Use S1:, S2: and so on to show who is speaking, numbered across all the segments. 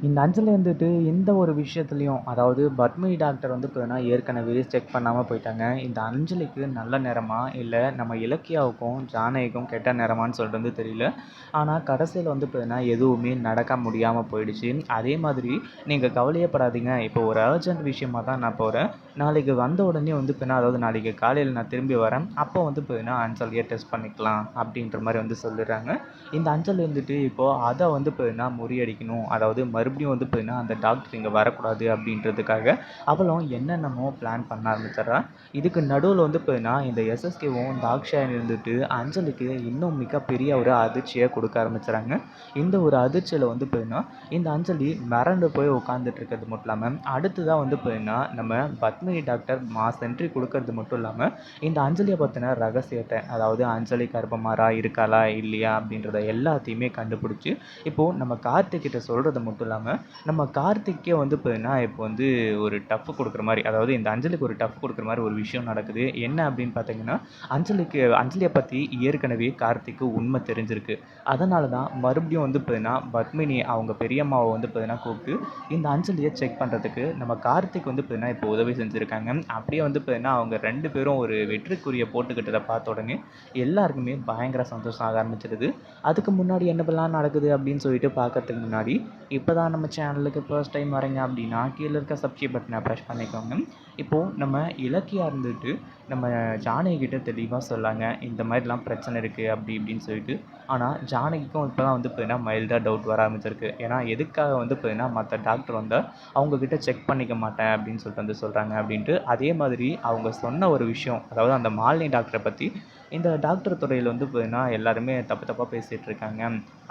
S1: இந்த அஞ்சலி வந்துட்டு எந்த ஒரு விஷயத்துலையும் அதாவது பத்மினி டாக்டர் வந்து பார்த்தீங்கன்னா ஏற்கனவே செக் பண்ணாமல் போயிட்டாங்க. இந்த அஞ்சலிக்கு நல்ல நேரமா இல்லை நம்ம இலக்கியாவுக்கும் ஜானகிக்கும் கெட்ட நேரமான்னு சொல்லிட்டு வந்து தெரியல. ஆனால் கடைசியில் வந்து பார்த்தீங்கன்னா எதுவுமே நடக்க முடியாமல் போயிடுச்சு. அதே மாதிரி நீங்கள் கவலையே படாதீங்க, இப்போ ஒரு அர்ஜென்ட் விஷயமா தான் நான் போகிறேன். நாளைக்கு வந்த உடனே வந்து பார்த்தீங்கன்னா அதாவது நாளைக்கு காலையில் நான் திரும்பி வரேன். அப்போ வந்து பார்த்தீங்கன்னா அஞ்சலியை டெஸ்ட் பண்ணிக்கலாம் அப்படின்ற மாதிரி வந்து சொல்லிடுறாங்க. இந்த அஞ்சலி வந்துட்டு இப்போது அதை வந்து பார்த்தீங்கன்னா முறியடிக்கணும், அதாவது மறுபடியும் வந்து பார்த்தீங்கன்னா அந்த டாக்டர் இங்கே வரக்கூடாது அப்படின்றதுக்காக அவளும் என்னென்னமோ பிளான் பண்ண ஆரம்பிச்சிட்றா. இதுக்கு நடுவில் வந்து பார்த்தீங்கன்னா இந்த எஸ்எஸ்கேவும் தாக்ஷாயன் இருந்துட்டு அஞ்சலிக்கு இன்னும் மிகப்பெரிய ஒரு அதிர்ச்சியை கொடுக்க ஆரம்பிச்சுறாங்க. இந்த ஒரு அதிர்ச்சியில் வந்து பார்த்தீங்கன்னா இந்த அஞ்சலி மிரண்டு போய் உட்காந்துட்டு இருக்கிறது மட்டும் இல்லாமல் அடுத்ததாக வந்து பார்த்தீங்கன்னா நம்ம பத்மினி டாக்டர் மாஸ் என்ட்ரி கொடுக்கறது மட்டும் இல்லாமல் இந்த அஞ்சலியை பற்றின ரகசியத்தை, அதாவது அஞ்சலி கர்ப்பமாரா இருக்காளா இல்லையா அப்படின்றத எல்லாத்தையுமே கண்டுபிடிச்சி இப்போது நம்ம கார்த்திக் கிட்ட சொல்கிறது மட்டும் இல்லாமல் நம்ம கார்த்திக்கே வந்து பார்த்தீங்கன்னா இப்போ வந்து ஒரு டஃப் கொடுக்குற மாதிரி, அதாவது இந்த அஞ்சலிக்கு ஒரு டஃப் கொடுக்குற மாதிரி ஒரு விஷயம் நடக்குது. என்ன அப்படின்னு பார்த்தீங்கன்னா அஞ்சலியை பற்றி ஏற்கனவே கார்த்திக்கு உண்மை தெரிஞ்சிருக்கு. அதனால தான் மறுபடியும் வந்து பார்த்தீங்கன்னா பத்மினி அவங்க பெரியம்மாவை வந்து பார்த்தீங்கன்னா கூப்பிட்டு இந்த அஞ்சலியை செக் பண்ணுறதுக்கு நம்ம கார்த்திக் வந்து பார்த்தீங்கன்னா இப்போ உதவி செஞ்சுருக்காங்க. அப்படியே வந்து பார்த்தீங்கன்னா அவங்க 2 பேரும் ஒரு வெற்றிக்குரிய போட்டுக்கிட்டதை பார்த்த உடனே எல்லாருக்குமே பயங்கர சந்தோஷம் ஆக ஆரம்பிச்சிடுது. அதுக்கு முன்னாடி என்னப்பெல்லாம் நடக்குது அப்படின்னு சொல்லிட்டு பார்க்கறதுக்கு முன்னாடி இப்போ தான் நம்ம சேனலுக்கு ஃபர்ஸ்ட் டைம் வரீங்க அப்படின்னா கீழே இருக்க சப்ஸ்கிரைப் பட்டனை ப்ரெஸ் பண்ணிக்கோங்க. இப்போது நம்ம இலக்கியா இருந்துட்டு நம்ம ஜானகி கிட்ட தெளிவாக சொல்லாங்க இந்த மாதிரிலாம் பிரச்சனை இருக்குது அப்படி இப்படின்னு சொல்லிட்டு. ஆனால் ஜானகிக்கும் இப்போ தான் வந்து பார்த்தீங்கன்னா மைல்டாக டவுட் வர ஆரம்பிச்சிருக்கு. ஏன்னா எதுக்காக வந்து பார்த்தீங்கன்னா மற்ற டாக்டர் வந்தால் அவங்கக்கிட்ட செக் பண்ணிக்க மாட்டேன் அப்படின்னு சொல்லிட்டு வந்து சொல்கிறாங்க அப்படின்ட்டு. அதே மாதிரி அவங்க சொன்ன ஒரு விஷயம், அதாவது அந்த மாலினி டாக்டரை பற்றி இந்த டாக்டர் துறையில் வந்து பார்த்தீங்கன்னா எல்லாருமே தப்பு தப்பாக பேசிகிட்டு இருக்காங்க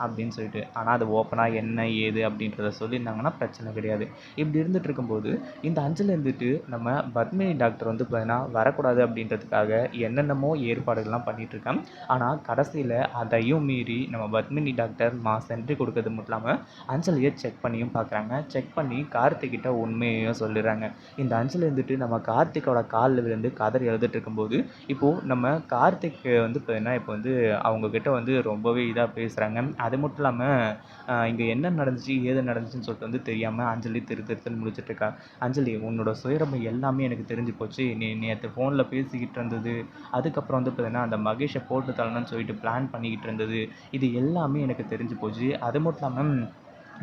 S1: அப்படின்னு சொல்லிட்டு. ஆனால் அது ஓப்பனாக என்ன ஏது அப்படின்றத சொல்லியிருந்தாங்கன்னா பிரச்சனை கிடையாது. இப்படி இருந்துகிட்டு இருக்கும்போது இந்த அஞ்சலி இருந்துட்டு நம்ம பத்மினி டாக்டர் வந்து பார்த்தீங்கன்னா வரக்கூடாது அப்படின்றதுக்காக என்னென்னமோ ஏற்பாடுகள்லாம் பண்ணிகிட்ருக்காங்க. ஆனால் கடைசியில் அதையும் மீறி நம்ம பத்மினி டாக்டர் மாஸ் என்ட்ரி கொடுக்கறது மட்டும் இல்லாமல் அஞ்சலியை செக் பண்ணியும் பார்க்குறாங்க. செக் பண்ணி கார்த்திக்கிட்ட உண்மையையும் சொல்லிடுறாங்க. இந்த அஞ்சலி இருந்துட்டு நம்ம கார்த்திக்கோட காலில் விழுந்து கதறி எழுதிட்டு இருக்கும்போது இப்போது நம்ம கார்த்திக் வந்து பார்த்தீங்கன்னா இப்போ வந்து அவங்கக்கிட்ட வந்து ரொம்பவே இதாக பேசுகிறாங்க. அது மட்டும் இல்லாமல் இங்கே என்ன நடந்துச்சு ஏது நடந்துச்சுன்னு சொல்லிட்டு வந்து தெரியாமல் அஞ்சலி திருத்தன்னு முடிச்சிட்ருக்கா. அஞ்சலி, உன்னோட சுயரமை எல்லாமே எனக்கு தெரிஞ்சு போச்சு. நீ நேற்று ஃபோனில் பேசிக்கிட்டு இருந்தது, அதுக்கப்புறம் வந்து பார்த்தீங்கன்னா அந்த மகேஷை போட்டு தள்ளணும்னு சொல்லிட்டு பிளான் பண்ணிக்கிட்டு இருந்தது, இது எல்லாமே எனக்கு தெரிஞ்சு போச்சு. அது மட்டும் இல்லாமல்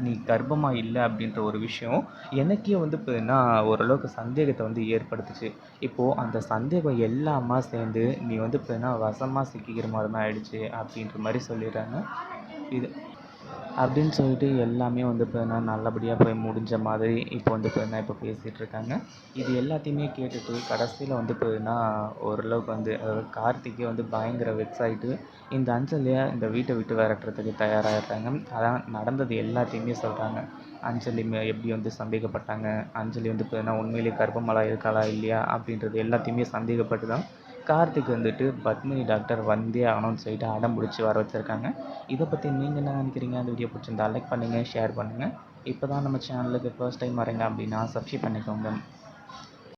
S1: நீ கர்ப்பமாக இல்லை அப்படின்ற ஒரு விஷயம் எனக்கே வந்து பார்த்தீங்கன்னா ஓரளவுக்கு சந்தேகத்தை வந்து ஏற்படுத்துச்சு. இப்போது அந்த சந்தேகம் எல்லாமா சேர்ந்து நீ வந்து பார்த்தீங்கன்னா வசமாக சிக்கிக்கிற மாதிரி தான் ஆயிடுச்சு அப்படின்ற மாதிரி சொல்லிடுறாங்க. இது அப்படின்னு சொல்லிட்டு எல்லாமே வந்து பார்த்தீங்கன்னா நல்லபடியாக போய் முடிஞ்ச மாதிரி இப்போ வந்து பார்த்தீங்கன்னா இப்போ பேசிகிட்டு இருக்காங்க. இது எல்லாத்தையுமே கேட்டுட்டு கடைசியில் வந்து பார்த்தீங்கன்னா ஓரளவுக்கு வந்து அதாவது கார்த்திக்கே வந்து பயங்கர வெக்ஸ் ஆகிட்டு இந்த அஞ்சலியை இந்த வீட்டை விட்டு விரட்டுறதுக்கு தயாராகிடுறாங்க. அதான் நடந்தது எல்லாத்தையுமே சொல்கிறாங்க. அஞ்சலி எப்படி வந்து சந்தேகப்பட்டாங்க, அஞ்சலி வந்து பார்த்தீங்கன்னா உண்மையிலேயே கர்ப்பமாலா இருக்காளா இல்லையா அப்படின்றது எல்லாத்தையுமே சந்தேகப்பட்டு தான் கார்த்திக் வந்துட்டு பத்மினி டாக்டர் வந்தே ஆகணும்னு சொல்லிட்டு அடம் பிடிச்சி வர வச்சுருக்காங்க. இதை பற்றி நீங்கள் என்ன நினைக்கிறீங்க? அந்த வீடியோ பிடிச்சிருந்தா லைக் பண்ணுங்கள், ஷேர் பண்ணுங்கள். இப்போ தான் நம்ம சேனலுக்கு ஃபர்ஸ்ட் டைம் வரீங்க அப்படின்னா சப்ஸ்கிரைப் பண்ணிக்கோங்க.